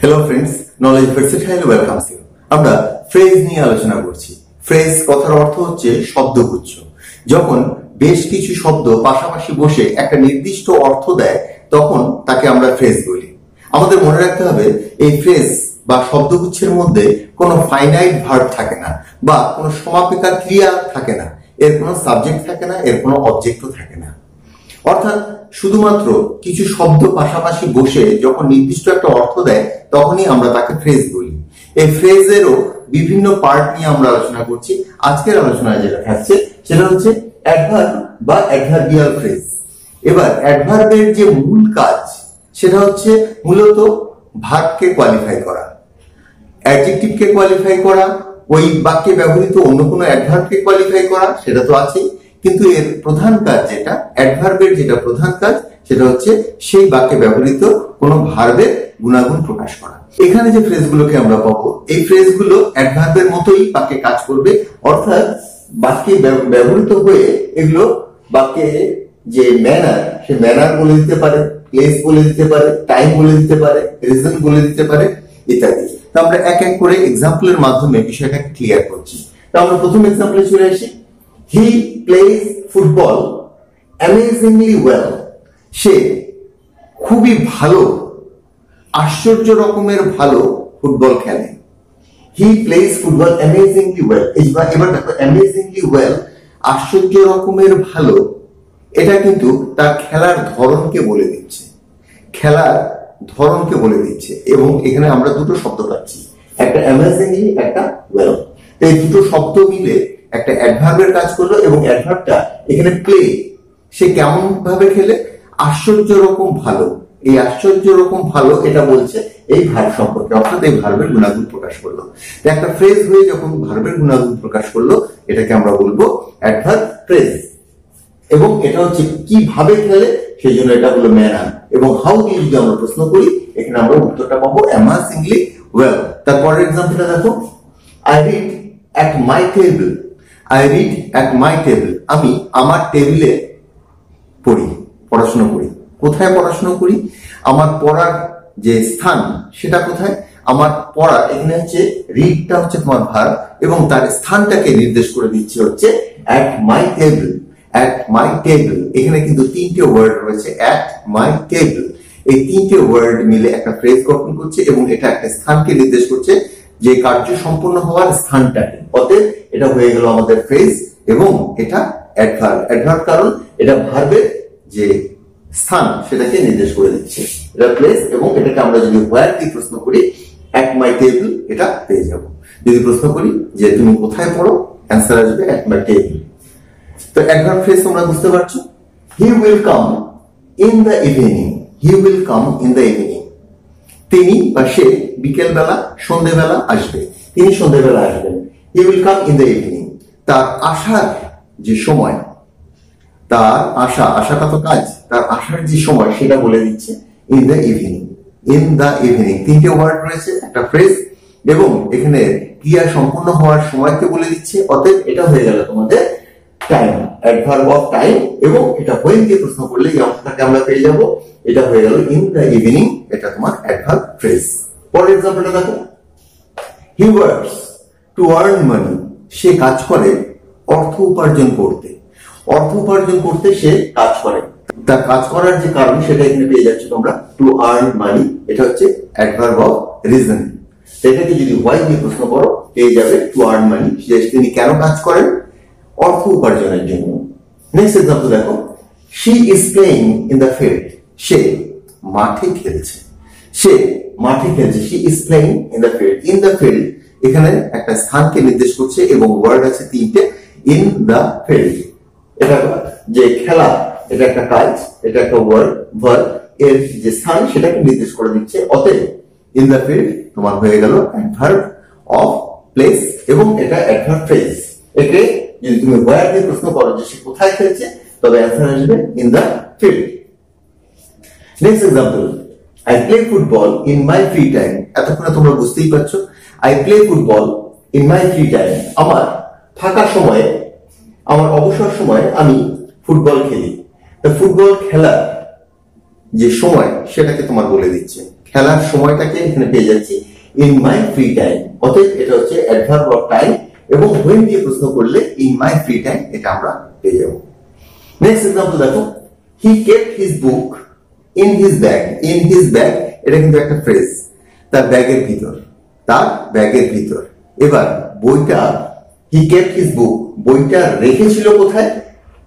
Hello friends, knowledge versatile welcomes you. আমরা phrase নিয়ে আলোচনা করছি। ফ্রেজ কথার অর্থ হচ্ছে শব্দগুচ্ছ। যখন বেশ কিছু শব্দ পাশাপাশি বসে একটা নির্দিষ্ট অর্থ দেয় তখন তাকে আমরা ফ্রেজ বলি। আমাদের মনে রাখতে হবে এই ফ্রেজ বা শব্দগুচ্ছের মধ্যে কোনো ফাইনাইট ভার্ব থাকে না বা কোনো সমাপিকা ক্রিয়া থাকে না, এর কোনো সাবজেক্ট থাকে না, এর কোনো অবজেক্টও থাকে না। অর্থাৎ শুধুমাত্র কিছু শব্দ পাশাপাশি বসে যখন নির্দিষ্ট একটা অর্থ দেয় তখনই আমরা তাকে ফ্রেজ বলি। এই ফ্রেজেরও বিভিন্ন পার্ট নিয়ে আমরা আলোচনা করছি। আজকের আলোচনায় যেটা থাকছে সেটা হচ্ছে অ্যাডভার্ব বা অ্যাডভার্বিয়াল ফ্রেজ। এবার অ্যাডভার্বের যে মূল কাজ সেটা হচ্ছে মূলত ভার্বকে কোয়ালিফাই করা, অ্যাডজেক্টিভকে কোয়ালিফাই করা, ওই বাক্যে ব্যবহৃত অন্য কোনো অ্যাডভার্বকে কোয়ালিফাই করা, সেটা তো আছেই, কিন্তু এর প্রধান কাজ যেটা অ্যাডভার্বের যেটা প্রধান কাজ সেটা হচ্ছে সেই বাক্যে ব্যবহৃত কোনো ভার্বের গুণাগুণ প্রকাশ করা। এখানে যে ফ্রেজগুলোকে আমরা পাবো এই ফ্রেজগুলো অ্যাডভার্বের মতোই বাক্যে কাজ করবে, অর্থাৎ বাক্যে ব্যবহৃত হয়ে এগুলো বাক্যে যে ম্যানার, সে ম্যানার বলে দিতে পারে, প্লেস বলে দিতে পারে, টাইম বলে দিতে পারে, রিজন বলে দিতে পারে ইত্যাদি। তো আমরা এক এক করে এক্সাম্পলের মাধ্যমে বিষয়টাকে ক্লিয়ার করছি। তো আমরা প্রথম এক্সাম্পলে চলে আসি। He plays football amazingly well. সে খুবই ভালো, আশ্চর্য রকমের ভালো ফুটবল খেলে। He plays football amazingly well. এবার দেখো amazingly well, আশ্চর্য রকমের ভালো, এটা কিন্তু তার খেলার ধরনকে বলে দিচ্ছে, খেলার ধরনকে বলে দিচ্ছে। এবং এখানে আমরা দুটো শব্দ পাচ্ছি, একটা amazingly, একটা well। এই দুটো শব্দ মিলে একটা অ্যাডভার্বের কাজ করলো এবং অ্যাডভার্বটা এখানে প্লে, সে কেমন ভাবে খেলে, আশ্চর্য রকম ভালো। এই আশ্চর্য রকম ভালো এটা বলছে এই ভার্ব সম্পর্কে, অর্থাৎ এই ভার্বের গুণাগুণ প্রকাশ করলো। একটা ফ্রেজ হয়ে যখন ভার্বের গুণাগুণ প্রকাশ করলো এটাকে আমরা বলবো অ্যাডভার্ব ফ্রেজ। এবং এটা হচ্ছে কিভাবে খেলে সেই জন্য এটা হলো ম্যানার। এবং হাউ দিয়ে যদি আমরা প্রশ্ন করি এখানে আমরা উত্তরটা পাবো অ্যামাজিংলি ওয়েল। তারপরের এক্সাম্পলটা দেখো, I read at my table. I read at my table. আমি আমার টেবিলে পড়ি, পড়াশোনা করি। কোথায় পড়াশোনা করি? আমার পড়ার যে স্থান সেটা কোথায়? আমার পড়া এখানে হচ্ছে রিডটা হচ্ছে তোমার ভার্ব এবং তার স্থানটাকে নির্দেশ করে দিচ্ছে হচ্ছে at my table. At my table এখানে কিন্তু তিনটে ওয়ার্ড রয়েছে, at my table। এই তিনটে ওয়ার্ড মিলে একটা ফ্রেজ গঠন করছে এবং এটা একটা স্থানকে নির্দেশ করছে, যে কার্য সম্পূর্ণ হওয়ার স্থানটাকে। অতএব এটা হয়ে গেল আমাদের ফ্রেজ এবং এটা অ্যাডভার্ব। অ্যাডভার্ব কারণ এটা ভার্বের যে স্থান সেটাকে নির্দেশ করে দিচ্ছে, এটা প্লেস। এবং এটাকে আমরা যদি হোয়ার দিয়ে প্রশ্ন করি অ্যাট মাই টেবিল, এটা পেয়ে যাব। যদি প্রশ্ন করি যে তুমি কোথায় পড়ো, অ্যান্সার আসবে অ্যাট মাই টেবিল। তো অ্যাডভার্ব ফ্রেজ তোমরা বুঝতে পারছো। He will come in the evening. He will come in the evening, তিনি বা সে বিকেল বেলা, সন্ধ্যেবেলা আসবে। তিনি সন্ধ্যেবেলা আসবেন। He will come in the evening, তার আসার যে সময়, তার আসাটা তো কাজ, তার আসার যে সময় সেটা বলে দিচ্ছে in the evening. In the evening তিনটে ওয়ার্ড রয়েছে, একটা ফ্রেজ এবং এখানে ক্রিয়া সম্পূর্ণ হওয়ার সময়কে বলে দিচ্ছে। অতএব এটা হয়ে গেল তোমাদের টাইম, অ্যাডভার্ব অফ টাইম। এবং এটা হোয়েন দিয়ে প্রশ্ন করলে এই অংশটাকে আমরা পেয়ে যাব, এটা হয়ে গেল ইন দ্য ইভিনিং, এটা তোমার অ্যাডভার্ব ফ্রেজ। পরের এক্সাম্পলটা দেখো, he works to earn money. সে কাজ করে অর্থ উপার্জন করতে। অর্থ উপার্জন করতে সে কাজ করে, তার কাজ করার যে কারণ সেটা এখানে পেয়ে যাচ্ছে তোমরা, টু আর্ন মানি। এটা হচ্ছে অ্যাডভার্ব অফ রিজন। এটাকে যদি হোয়াই দিয়ে প্রশ্ন করো পেয়ে যাবে টু আর্ন মানি, তিনি কেন কাজ করেন, অর্থ উপার্জনের জন্য। নেক্সট এক্সাম্পল দেখো, she is playing in the field. সে মাঠে খেলছে। সে মাঠে খেলছে, she is playing in the field. In the field এখানে একটা স্থানকে নির্দেশ করছে এবং ওয়ার্ড আছে তিনটে, ইন দ্য ফিল্ড। এটা যে খেলা, এটা একটা কাজ, এটা একটা ওয়ার্ড, ভার্ব, এর যে স্থান সেটাকে নির্দেশ করে দিচ্ছে। অতএব ইন দ্য ফিল্ড তোমার হয়ে গেল অ্যাডভার্ব অফ প্লেস এবং এটা অ্যাডভার্ব ফ্রেজ। একে যদি তুমি ওয়্যার দিয়ে প্রশ্ন করো যে সে কোথায় খেলছে, তবে অ্যান্সার আসবে in the field. Next example, I play football in my free time. এতক্ষণে তোমরা বুঝতেই পারছো, I play football in my free time, আমার ফাঁকা সময়ে, আমার অবসর সময়ে আমি ফুটবল খেলি। ফুটবল খেলার যে সময় সেটাকে তোমার বলে দিচ্ছে, খেলার সময়টাকে এখানে পেয়ে যাচ্ছি ইন মাই ফ্রি টাইম। অতএব এটা হচ্ছে অ্যাডভার্ব অফ টাইম এবং when দিয়ে প্রশ্ন করলে ইন মাই ফ্রি টাইম এটা আমরা পেয়ে যাব। নেক্সট এক্সাম্পল দেখো, হি kept his book in his bag. In his bag এটা কিন্তু একটা ফ্রেজ, তার ব্যাগের ভিতর, তার ব্যাগের ভিতর। এবার বইটা, হি কেপ্ট হিজ বুক, বইটা রেখেছিল কোথায়?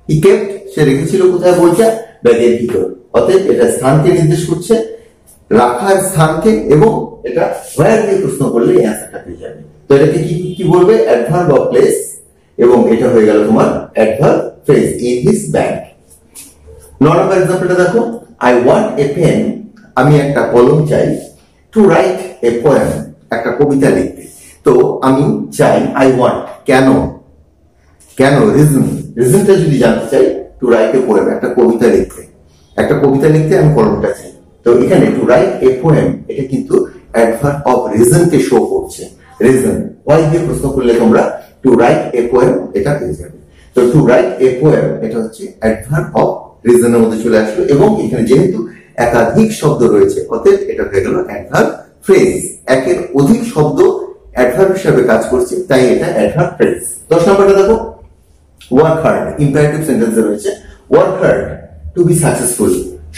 হি কেপ্ট, সে রেখেছিল কোথায় বইটা? ব্যাগের ভিতর। অতএব এটা স্থানকে নির্দেশ করছে, রাখার স্থানকে, এবং এটা where দিয়ে প্রশ্ন করলে অ্যান্সারটা পেয়ে যাবে। তো এটাকে কি বলবে? অ্যাডভার্ব অফ প্লেস, এবং এটা হয়ে গেল তোমার adverb phrase in his bag. 9 নম্বর एग्जांपलটা দেখো, আই ওয়ান্ট এ পেন, আমি একটা কলম চাই, টু রাইট এ পোয়েম, একটা কবিতা লিখতে। তো আমি চাই, আই ওয়ান্ট, কেন? কেন? রিজন, রিজনটা যদি জানতে চাই, টু রাইট এ পোয়েম, একটা কবিতা লিখতে, একটা কবিতা লিখতে আমি কলমটা চাই। তো এখানে টু রাইট এ পোয়েম এটা কিন্তু adverb of reason K show করছে। রিজন, why দিয়ে প্রশ্ন করলে তোমরা টু রাইট এ পোয়েম এটা পেয়ে যাবে। তো টু রাইট এ পোয়েম এটা হচ্ছে অ্যাডভার্ব অফ রিজনের মধ্যে চলে আসলো, এবং এখানে যেহেতু একাধিক শব্দ রয়েছে অতএব এটা হয়ে গেল অ্যাডভার্ব ফ্রেজ। একের অধিক শব্দ অ্যাডভার্ব হিসেবে কাজ করছে, তাই এটা অ্যাডভার্ব ফ্রেজ। 10 নম্বরটা দেখো, ওয়ার্ক হার্ড, ইম্পারেটিভ সেন্টেন্সে রয়েছে work hard to be successful,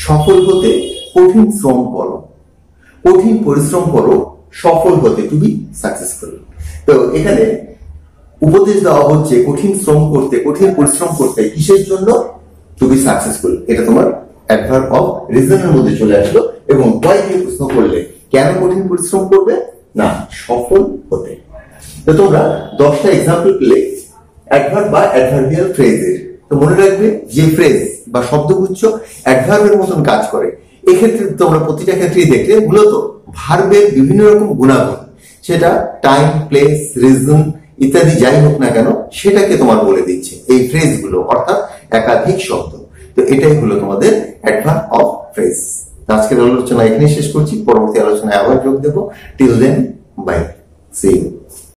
সফল হতে কঠিন শ্রম করো, কঠিন পরিশ্রম করো সফল হতে, টু বি সাকসেসফুল। তো এখানে উপদেশ দেওয়া হচ্ছে কঠিন শ্রম করতে, কঠিন পরিশ্রম করতে, কিসের জন্য? To be successful. এটা তোমার অ্যাডভার্ব অফ রিজনের মধ্যে চলে আসলো, এবং why দিয়ে প্রশ্ন করলে কেন কঠিন পরিশ্রম করবে? না, সফল হতে। তো তোমরা 10টা এক্সাম্পল পেলে অ্যাডভার্ব বা অ্যাডভার্বিয়াল ফ্রেজের। তো মনে রাখবে যে ফ্রেজ বা শব্দগুচ্ছ অ্যাডভার্বের মতন কাজ করে, এক্ষেত্রে তোমরা প্রতিটা ক্ষেত্রেই দেখলে মূলত ভার্বের বিভিন্ন রকম গুণাগুণ, সেটা টাইম, প্লেস, রিজন ইত্যাদি যাই হোক না কেন, সেটাকে তোমার বলে দিচ্ছে এই ফ্রেজগুলো, অর্থাৎ একাধিক শব্দ। তো এটাই হলো তোমাদের অ্যাডভার্ব অফ ফ্রেজ। আজকের আলোচনা এখানে শেষ করছি, পরবর্তী আলোচনায় আবার যোগ দেবো। Till then, bye, see you.